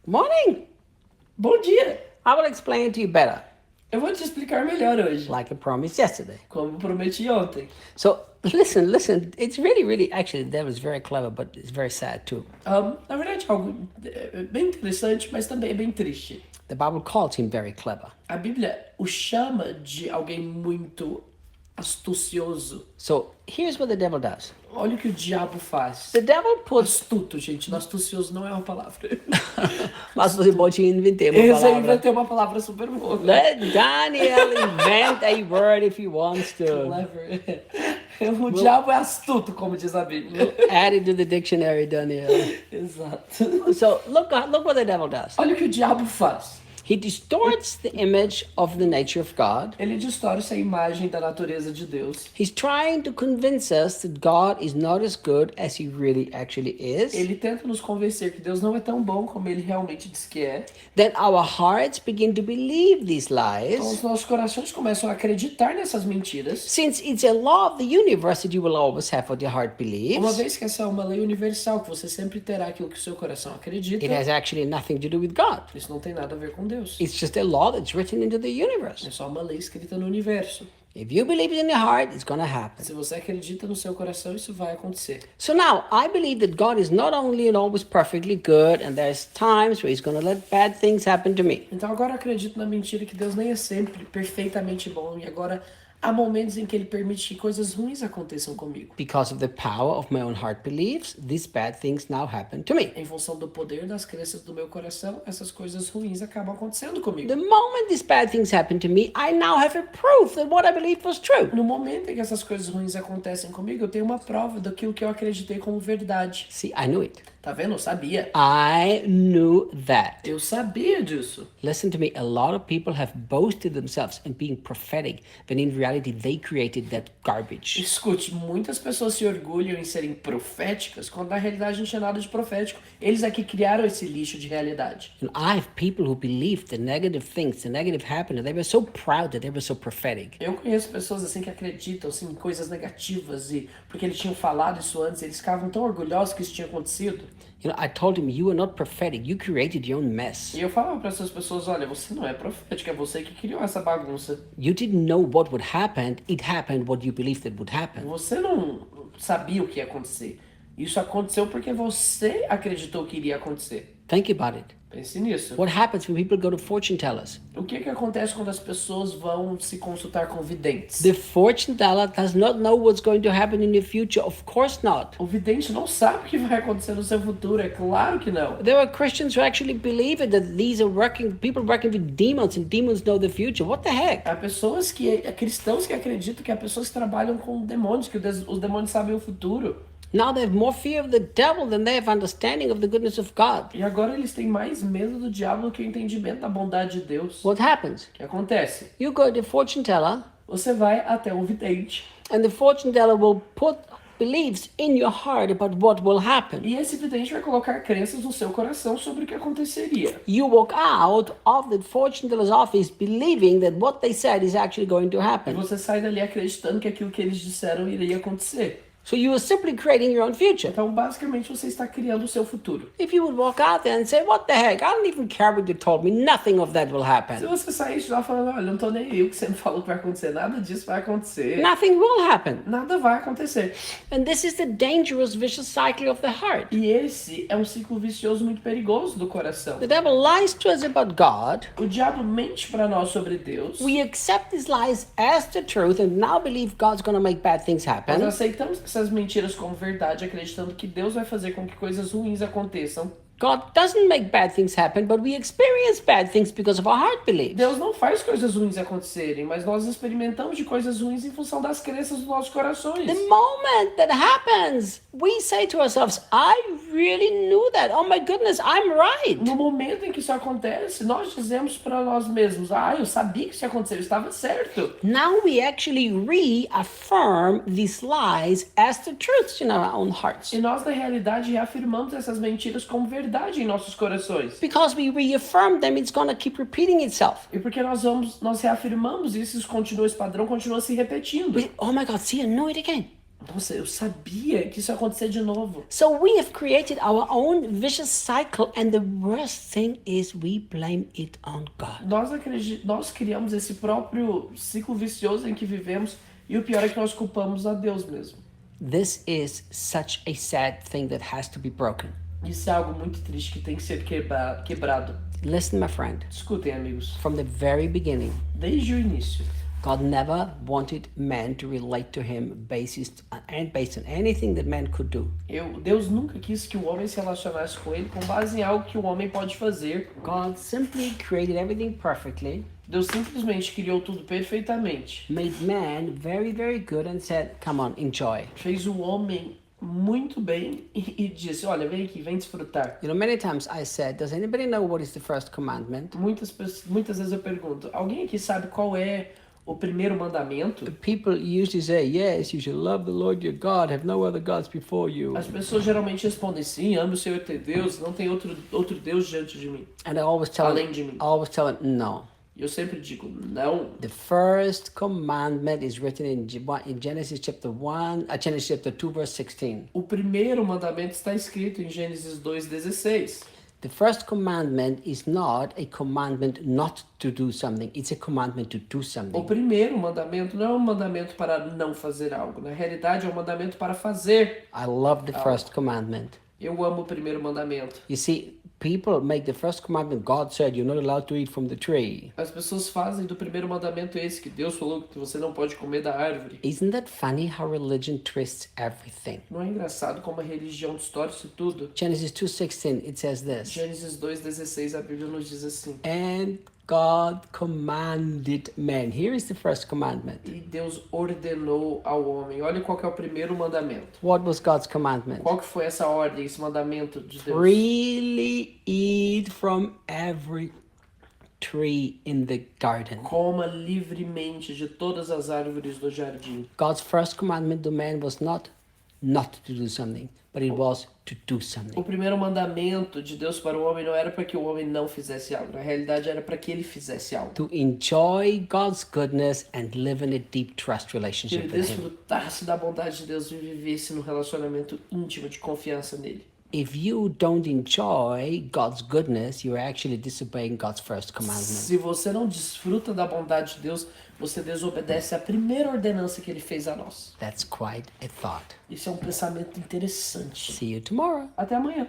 Morning. Bom dia! I will explain it to you better, Eu vou te explicar melhor hoje, like I promised yesterday. como prometi ontem. So listen. It's really, actually, the devil is very clever, but it's very sad too. Na verdade, é algo bem interessante, mas também é bem triste. The Bible calls him very clever. A Bíblia o chama de alguém muito astucioso. So here's what the devil does. Olha o que o diabo faz. The devil puts... Astuto, gente. Astucioso não é uma palavra. Mas você pode inventar uma Esse aí vai palavra. ter uma palavra super boa. Let Daniel invent a word if he wants to. Clever. O diabo é astuto, como diz a Bíblia. Add it to the dictionary, Daniel. Exato. So look what the devil does. Olha o que o diabo faz. He distorts the image of the nature of God. Ele distorce a imagem da natureza de Deus. He's trying to convince us that God is not as good as he really actually is. Ele tenta nos convencer que Deus não é tão bom como ele realmente diz que é. Then our hearts begin to believe these Então, os lies. nossos corações começam a acreditar nessas mentiras. Since it's a law of the universe that you will always have what your heart Uma believes, vez que essa é uma lei universal, que você sempre terá aquilo que o seu coração acredita, it has actually nothing to do with God. isso não tem nada a ver com Deus. It's just a law that's written into the universe. É só uma lei escrita no universo. If you believe it in your heart, it's gonna happen. Se você acredita no seu coração, isso vai acontecer. So now, I believe that God is not only and always perfectly good, and there's times where he's gonna let bad things happen to me. Então agora eu acredito na mentira que Deus nem é sempre perfeitamente bom e agora há momentos em que ele permite que coisas ruins aconteçam comigo. Because of the power of my own heart beliefs, these bad things now happen to me. Em função do poder das crenças do meu coração, essas coisas ruins acabam acontecendo comigo. The moment these bad things happen to me, I now have a proof that what I believed was true. No momento em que essas coisas ruins acontecem comigo, eu tenho uma prova daquilo que eu acreditei como verdade. See, I knew it. Tá vendo? Eu sabia. I knew that. Eu sabia disso. Listen to me, a lot of people have boasted themselves in being prophetic, when in reality they created that garbage. Escute, muitas pessoas se orgulham em serem proféticas, quando na realidade não tinha nada de profético. Eles é que criaram esse lixo de realidade. And I have people who believed the negative things, the negative happened, they were so proud that they were so prophetic. Eu conheço pessoas assim que acreditam assim, em coisas negativas e porque eles tinham falado isso antes, eles ficavam tão orgulhosos que isso tinha acontecido. You know, I told him, you are not prophetic, you created your own mess. E eu falava para essas pessoas, olha, você não é profética, é você que criou essa bagunça. You didn't know what would happen, it happened what you believed that would happen. Você não sabia o que ia acontecer. Isso aconteceu porque você acreditou que iria acontecer. Think about it. Pense nisso. What happens when people go to fortune tellers? O que acontece quando as pessoas vão se consultar com videntes? The fortune teller does not know what's going to happen in the future. Of course not. O vidente não sabe o que vai acontecer no seu futuro, é claro que não. There are Christians who actually believe it, that these are people working with demons and demons know the future. What the heck? Há pessoas cristãos que acreditam que há pessoas que trabalham com demônios, que os demônios sabem o futuro. Now they have more fear of the devil than they have understanding of the goodness of God. E agora eles têm mais medo do diabo do que o entendimento da bondade de Deus. What happens? O que acontece? You go to the fortune teller, Você vai até um vidente. and the fortune teller will put beliefs in your heart about what will happen. E esse vidente vai colocar crenças no seu coração sobre o que aconteceria. You walk out of the fortune teller's office believing that what they said is actually going to E happen. você sai dali acreditando que aquilo que eles disseram iria acontecer. So you are simply creating your own future. Então, basicamente, você está criando o seu futuro. If you would walk out there and say, what the heck, I don't even care what you told me, nothing of that will Se happen. você sair de lá falando, olha, não tô nem aí o que você me falou que vai acontecer, nada disso vai acontecer. Nothing will happen. Nada vai acontecer. And this is the dangerous vicious cycle of the heart. E esse é um ciclo vicioso muito perigoso do coração. The devil lies to us about God. O diabo mente para nós sobre Deus. We accept these lies as the truth and now believe God's going to make bad things Nós happen. aceitamos essas mentiras como verdade, acreditando que Deus vai fazer com que coisas ruins aconteçam. God doesn't make bad things happen, but we experience bad things because of our heart beliefs. Deus não faz coisas ruins acontecerem, mas nós experimentamos de coisas ruins em função das crenças dos nossos corações. The moment that happens, we say to ourselves, I really knew that. Oh my goodness, I'm right. No momento em que isso acontece, nós dizemos para nós mesmos, eu sabia que isso ia acontecer, eu estava certo. Now we actually reaffirm these lies as the truths in our own hearts. E nós, na realidade, reafirmamos essas mentiras como verdade em nossos corações. Because we reaffirm them, it's going to keep repeating itself. E porque nós reafirmamos isso, esse padrão continua se repetindo. Oh my God, see, I know it again. Nossa, eu sabia que isso ia acontecer de novo. So we have created our own vicious cycle, and the worst thing is we blame it on God. Nós criamos esse próprio ciclo vicioso em que vivemos e o pior é que nós culpamos a Deus mesmo. This is such a sad thing that has to be broken. Isso é algo muito triste que tem que ser quebrado. Listen, my friend, Escutem, amigos. from the very beginning, Desde o início, God never wanted man to relate to him based on anything that man could do. Deus nunca quis que o homem se relacionasse com ele com base em algo que o homem pode fazer. God simply created everything perfectly, Deus simplesmente criou tudo perfeitamente. made man very, very good, and said, come on, enjoy. Fez o homem muito bem e disse, olha, vem aqui, vem desfrutar. You know, many times I said, does anybody know what is the first commandment? Muitas vezes eu pergunto, alguém aqui sabe qual é o primeiro mandamento? People usually say, yes, you should love the Lord your God, have no other gods before you. As pessoas geralmente respondem, sim, ame o Senhor teu Deus, não tem outro Deus diante de mim. And I always tell Além de mim. them, no. E eu sempre digo, não. The first commandment is written in Genesis chapter 2, verse 16. O primeiro mandamento está escrito em Gênesis 2:16. The first commandment is not a commandment not to do something. It's a commandment to do O something. primeiro mandamento não é um mandamento para não fazer algo. Na realidade, é um mandamento para fazer. I love the first commandment. Eu amo o primeiro mandamento. You see, people make the first commandment, God said you're not allowed to eat from the tree. As pessoas fazem do primeiro mandamento esse que Deus falou que você não pode comer da árvore. Isn't that funny how religion twists everything? Não é engraçado como a religião distorce isso tudo? Genesis 2:16, it says this. Gênesis 2:16, a Bíblia nos diz assim. And God commanded man. Here is the first commandment. E Deus ordenou ao homem. Olha qual que é o primeiro mandamento. What was God's commandment? Qual que foi essa ordem, esse mandamento de Deus? Freely eat from every tree in the garden. Coma livremente de todas as árvores do jardim. God's first commandment to man was not to do something, but it was to do O something. primeiro mandamento de Deus para o homem não era para que o homem não fizesse algo. Na realidade, era para que ele fizesse algo. To enjoy God's goodness and live in a deep trust Que ele relationship with Him. desfrutasse da bondade de Deus e vivesse num relacionamento íntimo de confiança nele. If you don't enjoy God's goodness, you're actually disobeying God's first commandment. Se você não desfruta da bondade de Deus, você desobedece a primeira ordenança que ele fez a nós. That's quite a thought. Isso é um pensamento interessante. See you tomorrow. Até amanhã.